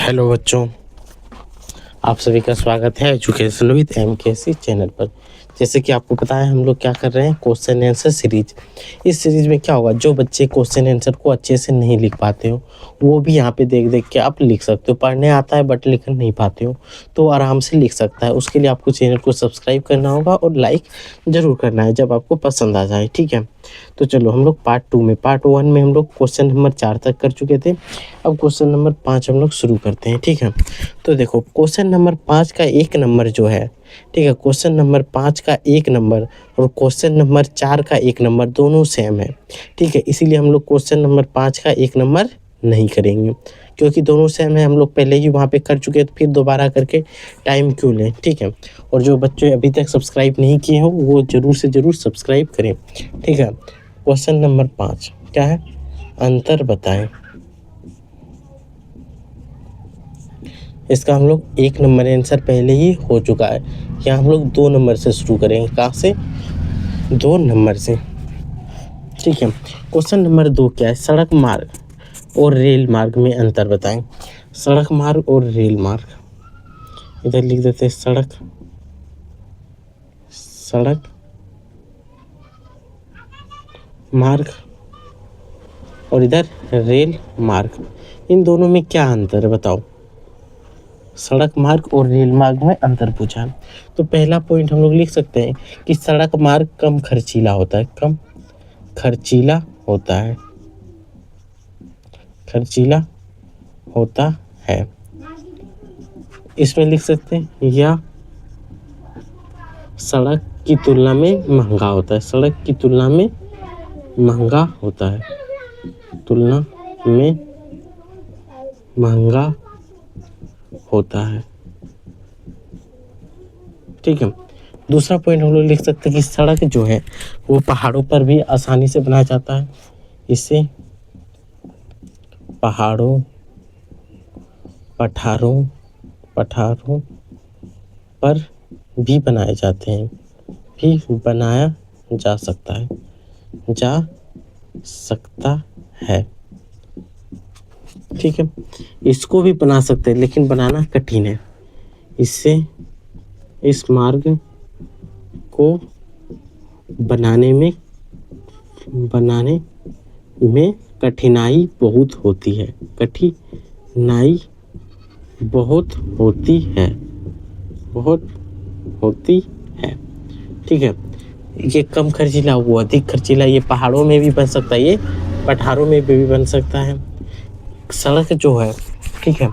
Hello बच्चों, आप सभी का स्वागत है एजुकेशन विद MKC चैनल पर। जैसे कि आपको पता है हम लोग क्या कर रहे हैं, क्वेश्चन आंसर सीरीज। इस सीरीज में क्या होगा, जो बच्चे क्वेश्चन आंसर को अच्छे से नहीं लिख पाते हो वो भी यहाँ पे देख देख के आप लिख सकते हो। पढ़ने आता है बट लिख नहीं पाते हो तो आराम से लिख सकता है। उसके लिए आपको चैनल को सब्सक्राइब करना होगा और लाइक ज़रूर करना है जब आपको पसंद आ जाए, ठीक है। तो चलो हम लोग पार्ट 1 में हम लोग क्वेश्चन नंबर 4 तक कर चुके थे। अब क्वेश्चन नंबर 5 हम लोग शुरू करते हैं, ठीक है। तो देखो क्वेश्चन नंबर 5 का एक नंबर जो है, ठीक है, क्वेश्चन नंबर 5 का एक नंबर और क्वेश्चन नंबर 4 का एक नंबर दोनों सेम है, ठीक है। इसीलिए हम लोग क्वेश्चन नंबर 5 का एक नंबर नहीं करेंगे, क्योंकि दोनों सेम है। हम लोग पहले ही वहाँ पे कर चुके हैं तो फिर दोबारा करके टाइम क्यों लें, ठीक है। और जो बच्चे अभी तक सब्सक्राइब नहीं किए हो वो ज़रूर से ज़रूर सब्सक्राइब करें, ठीक है। क्वेश्चन नंबर 5 क्या है, अंतर बताएं। इसका हम लोग एक नंबर आंसर पहले ही हो चुका है। यहाँ हम लोग 2 नंबर से शुरू करेंगे। कहाँ से? 2 नंबर से, ठीक है। क्वेश्चन नंबर 2 क्या है, सड़क मार्ग और रेल मार्ग में अंतर बताएं। सड़क मार्ग और रेल मार्ग, इधर लिख देते हैं सड़क मार्ग और इधर रेल मार्ग। इन दोनों में क्या अंतर है बताओ। सड़क मार्ग और रेल मार्ग में अंतर पूछा। तो पहला पॉइंट हम लोग लिख सकते हैं कि सड़क मार्ग कम खर्चीला होता है, कम खर्चीला होता है, खर्चीला होता है। इसमें लिख सकते हैं या सड़क की तुलना में महंगा होता है, सड़क की तुलना में महंगा होता है, तुलना में महंगा होता है, ठीक है। दूसरा पॉइंट हम लोग लिख सकते हैं कि सड़क जो है वो पहाड़ों पर भी आसानी से बनाया जाता है। इससे पठारों पर भी बनाए जाते हैं, भी बनाया जा सकता है, ठीक है। इसको भी बना सकते हैं लेकिन बनाना कठिन है। इससे इस मार्ग को बनाने में कठिनाई बहुत होती है, कठिनाई बहुत होती है, ठीक है। ये कम खर्चीला, वो अधिक खर्चीला। ये पहाड़ों में भी बन सकता है, ये पठारों में भी बन सकता है। सड़क जो है, ठीक है,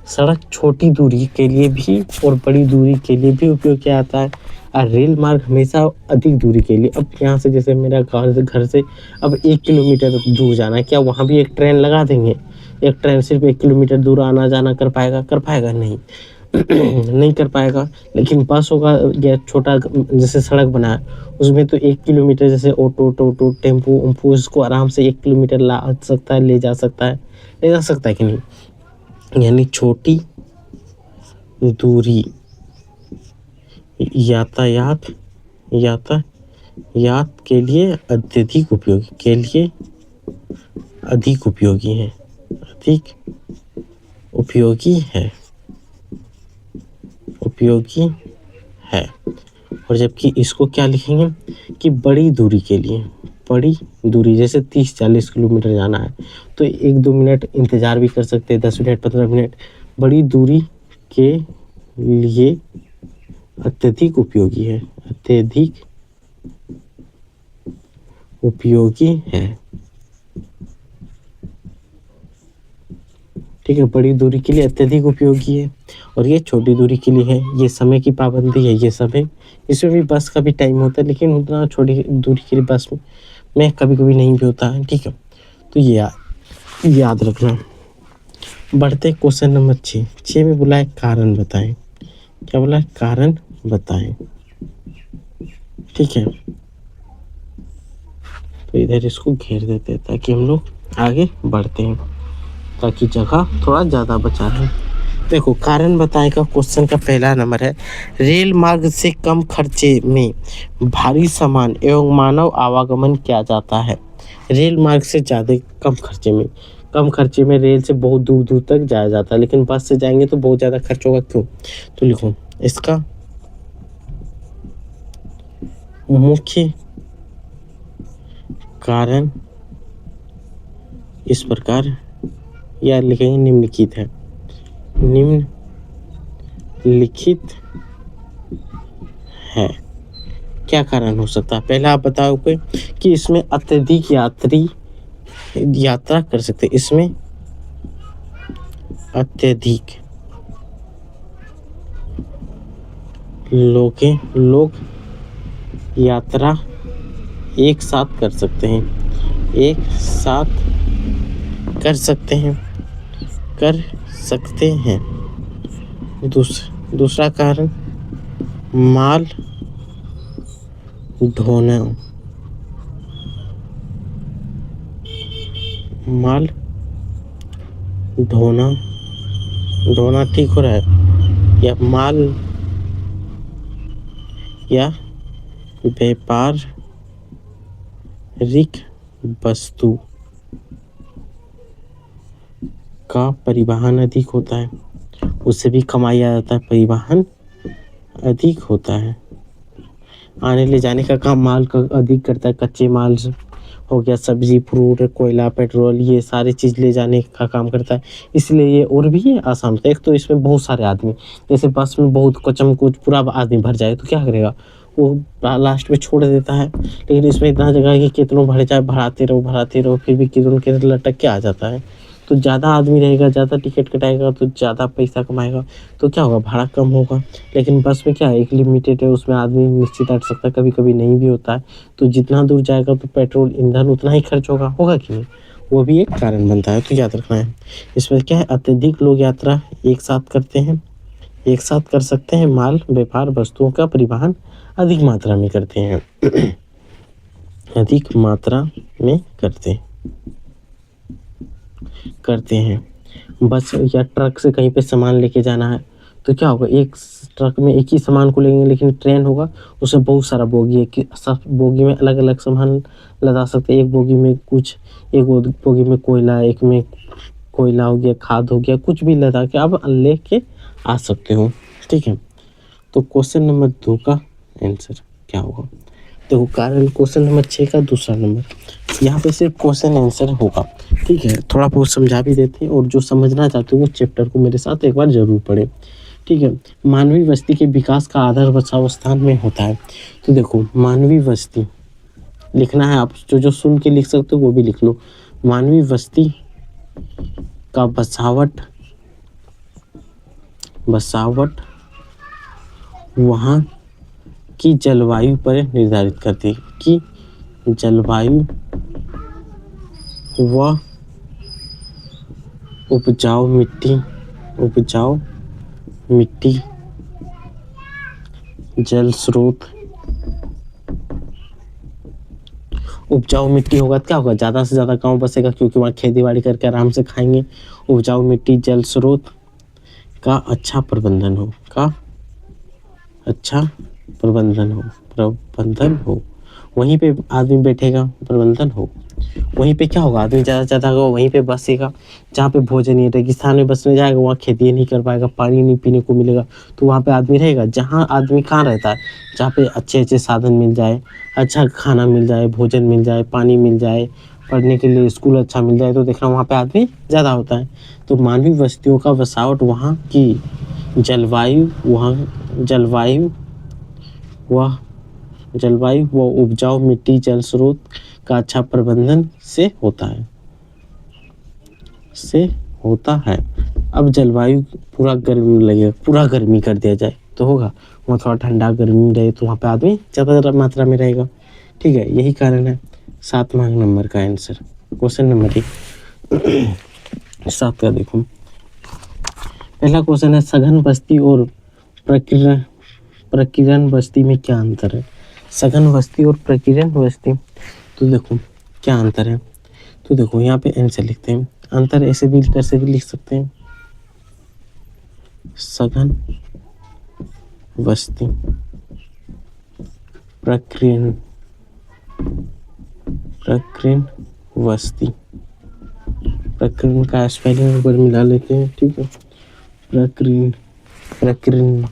सड़क छोटी दूरी के लिए भी और बड़ी दूरी के लिए भी उपयोग किया जाता है। और रेल मार्ग हमेशा अधिक दूरी के लिए। अब यहाँ से जैसे मेरा घर से अब 1 किलोमीटर दूर जाना है, क्या वहाँ भी एक ट्रेन लगा देंगे? एक ट्रेन सिर्फ 1 किलोमीटर दूर आना जाना कर पाएगा नहीं नहीं कर पाएगा। लेकिन बस होगा या छोटा जैसे सड़क बना है उसमें तो 1 किलोमीटर, जैसे ऑटो टेम्पो इसको आराम से 1 किलोमीटर ला सकता है, ले जा सकता है कि नहीं। यानी छोटी दूरी यातायात के लिए अत्यधिक उपयोगी है। और जबकि इसको क्या लिखेंगे कि बड़ी दूरी जैसे 30-40 किलोमीटर जाना है तो 1-2 मिनट इंतज़ार भी कर सकते हैं, 10 मिनट 15 मिनट। बड़ी दूरी के लिए अत्यधिक उपयोगी है, ठीक है। बड़ी दूरी के लिए अत्यधिक उपयोगी है और ये छोटी दूरी के लिए है। ये समय की पाबंदी है, ये समय इसमें भी बस का भी टाइम होता है लेकिन उतना छोटी दूरी के लिए बस में कभी नहीं भी होता है, ठीक है। तो ये याद रखना। बढ़ते क्वेश्चन नंबर 6 में बोला है कारण बताएं। क्या बोला है? कारण बताएं, ठीक है। तो इधर इसको घेर देते हैं ताकि हम लोग आगे बढ़ते हैं, ताकि जगह थोड़ा ज़्यादा बचा रहे। देखो कारण बताएं का क्वेश्चन का पहला नंबर है, रेल मार्ग से कम खर्चे में भारी सामान एवं मानव आवागमन किया जाता है। रेल मार्ग से ज़्यादा कम खर्चे में कम खर्चे में रेल से बहुत दूर दूर तक जाया जाता है, लेकिन बस से जाएंगे तो बहुत ज़्यादा खर्च होगा। क्यों? तो लिखो इसका मुख्य कारण इस प्रकार, या लिखेंगे निम्नलिखित है, निम्नलिखित है। क्या कारण हो सकता है? पहला आप बताओगे कि इसमें अत्यधिक यात्री यात्रा कर सकते, इसमें अत्यधिक लोग यात्रा एक साथ कर सकते हैं, एक साथ कर सकते हैं, कर सकते हैं। दूसरा कारण माल ढोना, माल ढोना, ढोना ठीक हो रहा है, या माल या व्यापारिक वस्तु का परिवहन अधिक होता है, उससे भी कमाई आ जाता है, परिवहन अधिक होता है। आने ले जाने का काम माल का अधिक करता है, कच्चे माल से हो गया, सब्जी, फ्रूट, कोयला, पेट्रोल, ये सारी चीज़ ले जाने का काम करता है, इसलिए ये और भी आसान होता है। एक तो इसमें बहुत सारे आदमी, जैसे बस में बहुत कचम कुछ पूरा आदमी भर जाए तो क्या करेगा, वो लास्ट में छोड़ देता है, लेकिन इसमें इतना जगह है कि कितनों भर जाए, भराते रहो, फिर भी कितनों के लटक के आ जाता है। तो ज़्यादा आदमी रहेगा, ज़्यादा टिकट कटाएगा तो ज़्यादा पैसा कमाएगा, तो क्या होगा, भाड़ा कम होगा। लेकिन बस में क्या है, एक लिमिटेड है, उसमें आदमी निश्चित अट सकता है, कभी कभी नहीं भी होता है, तो जितना दूर जाएगा तो पेट्रोल ईंधन उतना ही खर्च होगा कि नहीं, वो भी एक कारण बनता है, तो याद रखना है। इसमें क्या है, अत्यधिक लोग यात्रा एक साथ करते हैं, एक साथ कर सकते हैं, माल व्यापार वस्तुओं का परिवहन अधिक मात्रा में करते हैं अधिक मात्रा में करते हैं। बस या ट्रक से कहीं पे सामान लेके जाना है तो क्या होगा, एक ट्रक में एक ही सामान को लेंगे, लेकिन ट्रेन होगा उसमें बहुत सारा बोगी है कि सब बोगी में अलग अलग सामान लदा सकते हैं। एक बोगी में कुछ, एक बोगी में कोयला, एक में कोयला हो गया, खाद हो गया, कुछ भी लदा के आप लेके आ सकते हो। ठीक है, तो क्वेश्चन नंबर 2 का आंसर क्या होगा? देखो कारण क्वेश्चन नंबर 6 का दूसरा नंबर, यहाँ पे सिर्फ क्वेश्चन आंसर होगा। ठीक है, थोड़ा बहुत समझा भी देते हैं, और जो समझना चाहते हो वो चैप्टर को मेरे साथ एक बार जरूर पढ़ें। ठीक है, मानवीय बस्ती के विकास का आधार बसाव स्थान में होता है। तो देखो मानवीय बस्ती लिखना है, आप जो सुन के लिख सकते हो वो भी लिख लो। मानवीय बस्ती का बसावट वहाँ की जलवायु पर निर्धारित करती है, कि जलवायु व उपजाऊ मिट्टी, जल स्रोत। उपजाऊ मिट्टी होगा तो क्या होगा, ज़्यादा से ज़्यादा गांव बसेगा, क्योंकि वहाँ खेती बाड़ी करके आराम से खाएंगे। उपजाऊ मिट्टी, जल स्रोत का अच्छा प्रबंधन हो, वहीं पे आदमी बैठेगा, प्रबंधन हो, वहीं पे क्या होगा, आदमी ज़्यादा से ज़्यादा होगा, वहीं पे बसेगा जहाँ पे भोजन नहीं, रेगिस्तान में बसने जाएगा, वहाँ खेती नहीं कर पाएगा, पानी नहीं पीने को मिलेगा, तो वहाँ पे आदमी रहेगा। जहाँ आदमी कहाँ रहता है, जहाँ पे अच्छे अच्छे साधन मिल जाए, अच्छा खाना मिल जाए, भोजन मिल जाए, पानी मिल जाए, पढ़ने के लिए स्कूल अच्छा मिल जाए, तो देखना वहाँ पे आदमी ज़्यादा होता है। तो मानवीय बस्तियों का बसावट वहाँ की जलवायु व उपजाऊ मिट्टी, जल स्रोत का अच्छा प्रबंधन से होता है। अब जलवायु पूरा गर्मी लगेगा, पूरा गर्मी कर दिया जाए तो होगा, वहाँ थोड़ा ठंडा गर्मी रहे तो वहाँ पे आदमी ज़्यादा मात्रा में रहेगा। ठीक है, यही कारण है। 7वां नंबर का आंसर क्वेश्चन नंबर 1 7 का देखो, पहला क्वेश्चन है सघन बस्ती और प्रकीर्णन बस्ती में क्या अंतर है? सघन बस्ती और प्रकीर्णन बस्ती, तो देखो क्या अंतर है। तो देखो यहाँ पे आंसर लिखते हैं, अंतर ऐसे भी लिख सकते हैं, सघन बस्ती प्रकीर्णन बस्ती प्रकीर्ण का स्पेलिंग ऊपर मिला लेते हैं, ठीक है। प्रकीर्ण, प्रकीर्ण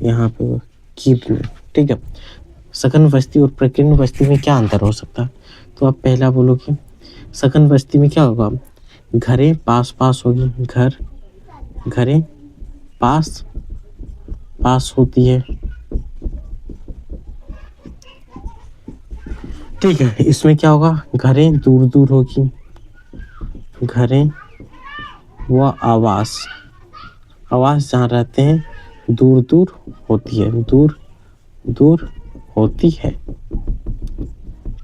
यहाँ पे कीर्ण, ठीक है। सघन बस्ती और प्रकीर्ण बस्ती में क्या अंतर हो सकता है? तो आप पहला बोलोगे सघन बस्ती में क्या होगा, घरें पास पास होगी, घरें पास पास होती है, ठीक है। इसमें क्या होगा, घरें दूर दूर होगी, घरें व आवास, आवास जहाँ रहते हैं दूर दूर होती है, दूर दूर होती है,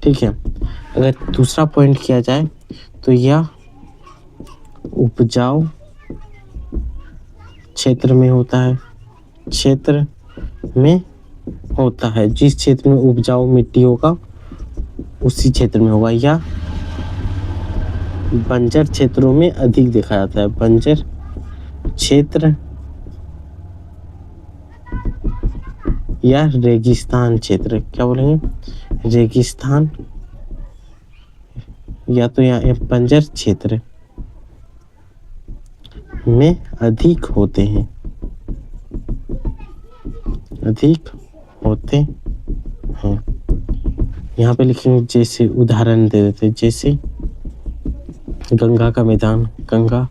ठीक है। अगर दूसरा पॉइंट किया जाए तो यह उपजाऊ क्षेत्र में होता है, क्षेत्र में होता है, जिस क्षेत्र में उपजाऊ मिट्टी होगा उसी क्षेत्र में होगा, या बंजर क्षेत्रों में अधिक देखा जाता है, बंजर क्षेत्र या रेगिस्तान क्षेत्र, क्या बोलेंगे, रेगिस्तान या तो यहाँ बंजर क्षेत्र में अधिक होते हैं, अधिक होते हैं। यहाँ पे लिखेंगे, जैसे उदाहरण दे देते हैं, जैसे गंगा का मैदान, गंगा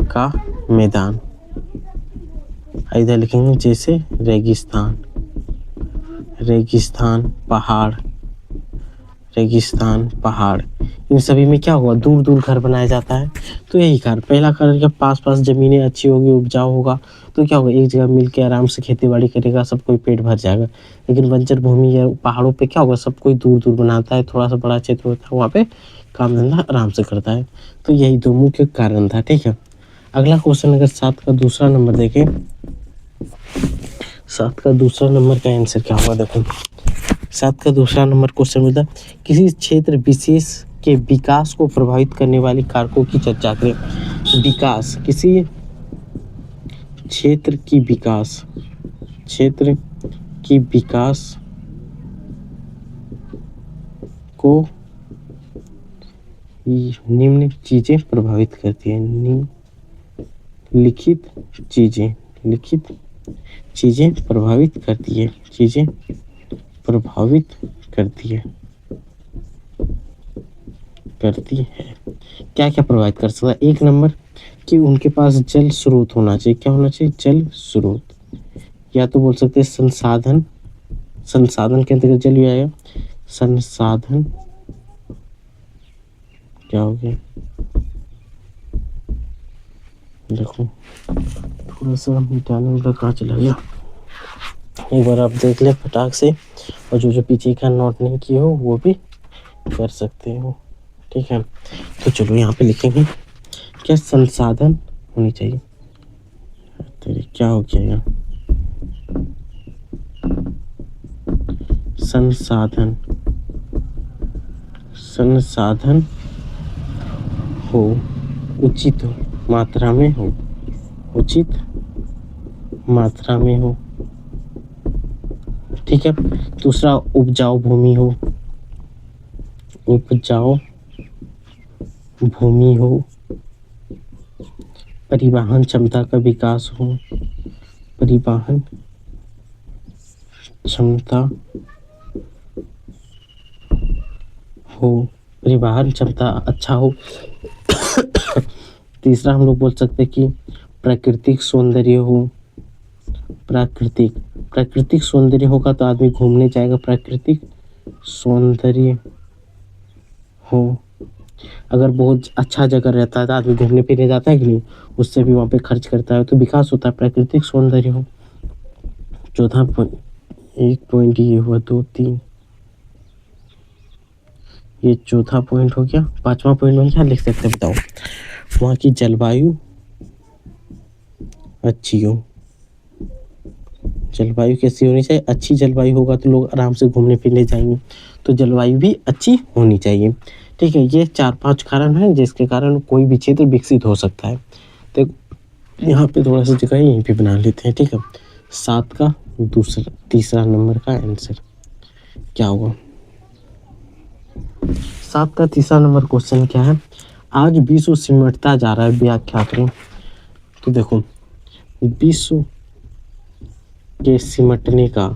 का मैदान। इधर लिखेंगे जैसे रेगिस्तान, रेगिस्तान पहाड़, रेगिस्तान पहाड़। इन सभी में क्या होगा, दूर दूर घर बनाया जाता है। तो यही कारण, पहला कारण क्या, पास पास जमीनें अच्छी होगी, उपजाऊ होगा, तो क्या होगा, एक जगह मिल के आराम से खेती बाड़ी करेगा, सब कोई पेट भर जाएगा। लेकिन बंजर भूमि या पहाड़ों पे क्या होगा, सब कोई दूर दूर बनाता है, थोड़ा सा बड़ा क्षेत्र होता है, वहाँ पे काम धंधा आराम से करता है। तो यही दो मुख्य कारण था, ठीक है। अगला क्वेश्चन अगर 7 का दूसरा नंबर देखें, 7 का दूसरा नंबर का आंसर क्या होगा, देखो 7 का दूसरा नंबर क्वेश्चन मिलता है, किसी क्षेत्र विशेष के विकास को प्रभावित करने वाले कारकों की चर्चा करें। विकास, किसी क्षेत्र की विकास, क्षेत्र की विकास को निम्न चीजें प्रभावित करती है, निम्नलिखित चीजें, लिखित चीजें प्रभावित करती है, चीजें प्रभावित करती है, करती है। क्या क्या प्रभावित कर सकता है, एक नंबर कि उनके पास जल स्रोत होना चाहिए, क्या होना चाहिए, जल स्रोत, या तो बोल सकते हैं संसाधन, संसाधन के अंतर्गत जल भी आएगा, संसाधन क्या हो गया, देखो थोड़ा सा मिटाने में कहाँ चला गया, एक बार आप देख ले फटाक से, और जो जो पीछे का नोट नहीं किए हो वो भी कर सकते हो, ठीक है। तो चलो यहाँ पे लिखेंगे क्या, संसाधन होनी चाहिए, तेरे क्या हो गया यहाँ, संसाधन, संसाधन हो, उचित मात्रा में हो, उचित मात्रा में हो, ठीक है। दूसरा उपजाऊ भूमि हो, उपजाऊ भूमि हो, परिवहन क्षमता का विकास हो, परिवहन क्षमता हो, परिवहन क्षमता अच्छा हो। तीसरा हम लोग बोल सकते हैं कि प्राकृतिक सौंदर्य हो, प्राकृतिक, प्राकृतिक सौंदर्य होगा तो आदमी घूमने जाएगा, प्राकृतिक सौंदर्य हो, अगर बहुत अच्छा जगह रहता है तो आदमी घूमने फिरने जाता है कि नहीं, उससे भी वहाँ पे खर्च करता है, तो विकास होता है, प्राकृतिक सौंदर्य हो। चौथा पॉइंट, एक पॉइंट ये हुआ, 2 3, ये चौथा पॉइंट हो गया। पांचवा पॉइंट में क्या लिख सकते हैं बताओ, वहाँ की जलवायु अच्छी हो, जलवायु कैसी होनी चाहिए, अच्छी जलवायु होगा तो लोग आराम से घूमने फिरने जाएंगे, तो जलवायु भी अच्छी होनी चाहिए, ठीक है। ये 4-5 कारण हैं जिसके कारण कोई भी क्षेत्र विकसित हो सकता है। तो यहाँ पे थोड़ा सा जगह यहीं पे बना लेते हैं, ठीक है। 7 का तीसरा नंबर का आंसर क्या होगा, 7 का तीसरा नंबर क्वेश्चन क्या है, आज विश्व सिमटता जा रहा है, व्याख्या करें तो देखो विश्व के सिमटने का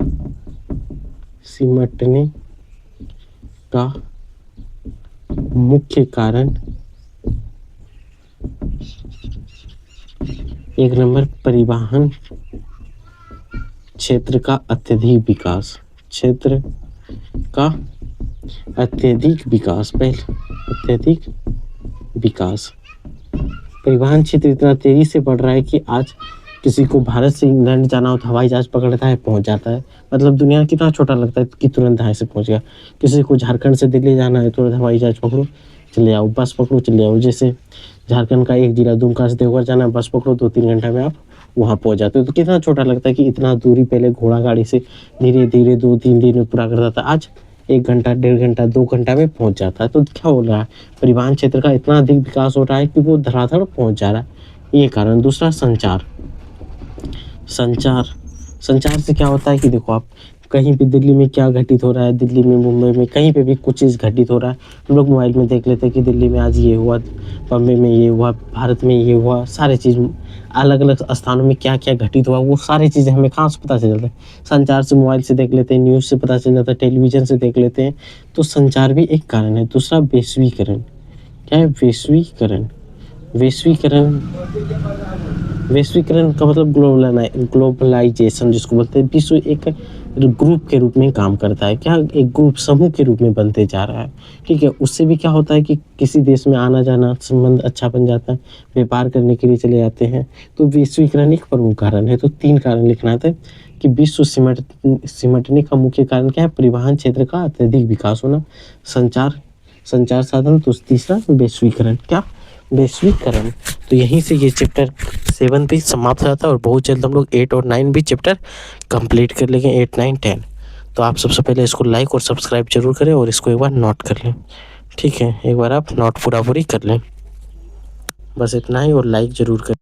मुख्य कारण एक नंबर परिवहन क्षेत्र का अत्यधिक विकास, अत्यधिक विकास। परिवहन क्षेत्र इतना तेजी से बढ़ रहा है कि आज किसी को भारत से इंग्लैंड जाना हो तो हवाई जहाज पकड़ता है, पहुंच जाता है। मतलब दुनिया कितना छोटा लगता है कि तुरंत यहाँ से पहुंच गया। किसी को झारखंड से दिल्ली जाना है, तुरंत हवाई जहाज पकड़ो चले आओ, बस पकड़ो चले आओ। जैसे झारखंड का एक जिला दुमका से देवघर जाना है, बस पकड़ो 2-3 घंटा में आप वहाँ पहुंच जाते हो। तो कितना छोटा लगता है कि इतना दूरी पहले घोड़ा गाड़ी से धीरे धीरे 2-3 दिन में पूरा करता था, आज 1 घंटा, 1.5 घंटा, 2 घंटा में पहुंच जाता है। तो क्या हो रहा है, परिवहन क्षेत्र का इतना अधिक विकास हो रहा है कि वो धड़ाधड़ पहुंच जा रहा है, ये कारण। दूसरा संचार से क्या होता है कि देखो आप कहीं भी दिल्ली में क्या घटित हो रहा है, दिल्ली में, मुंबई में, कहीं पे भी कुछ चीज़ घटित हो रहा है, हम लोग मोबाइल में देख लेते हैं कि दिल्ली में आज ये हुआ, बम्बई में ये हुआ, भारत में ये हुआ, सारे चीज़ अलग अलग स्थानों में क्या क्या घटित हुआ, वो सारी चीज़ें हमें कहाँ से पता चल जाता है, संचार से, मोबाइल से देख लेते हैं, न्यूज़ से पता चल जाता है, टेलीविज़न से देख लेते हैं। तो संचार भी एक कारण है। दूसरा वैश्वीकरण, क्या है वैश्वीकरण का मतलब ग्लोबलाइजेशन जिसको बोलते हैं। विश्व एक ग्रुप के रूप में काम करता है, क्या एक ग्रुप, समूह के रूप में बनते जा रहा है, ठीक है। उससे भी क्या होता है कि किसी देश में आना जाना संबंध अच्छा बन जाता है, व्यापार करने के लिए चले जाते हैं। तो वैश्वीकरण एक प्रमुख कारण है। तो 3 कारण लिखना था कि विश्व सिमटने का मुख्य कारण क्या है, परिवहन क्षेत्र का अत्यधिक विकास होना, संचार साधन, तो तीसरा वैश्वीकरण, क्या वैश्वीकरण। तो यहीं से ये चैप्टर 7 भी समाप्त हो जाता है और बहुत जल्द हम लोग 8 और 9 भी चैप्टर कंप्लीट कर लेंगे, 8, 9, 10। तो आप सबसे पहले इसको लाइक और सब्सक्राइब जरूर करें और इसको एक बार नोट कर लें, ठीक है। एक बार आप नोट पूरी कर लें, बस इतना ही, और लाइक जरूर करें।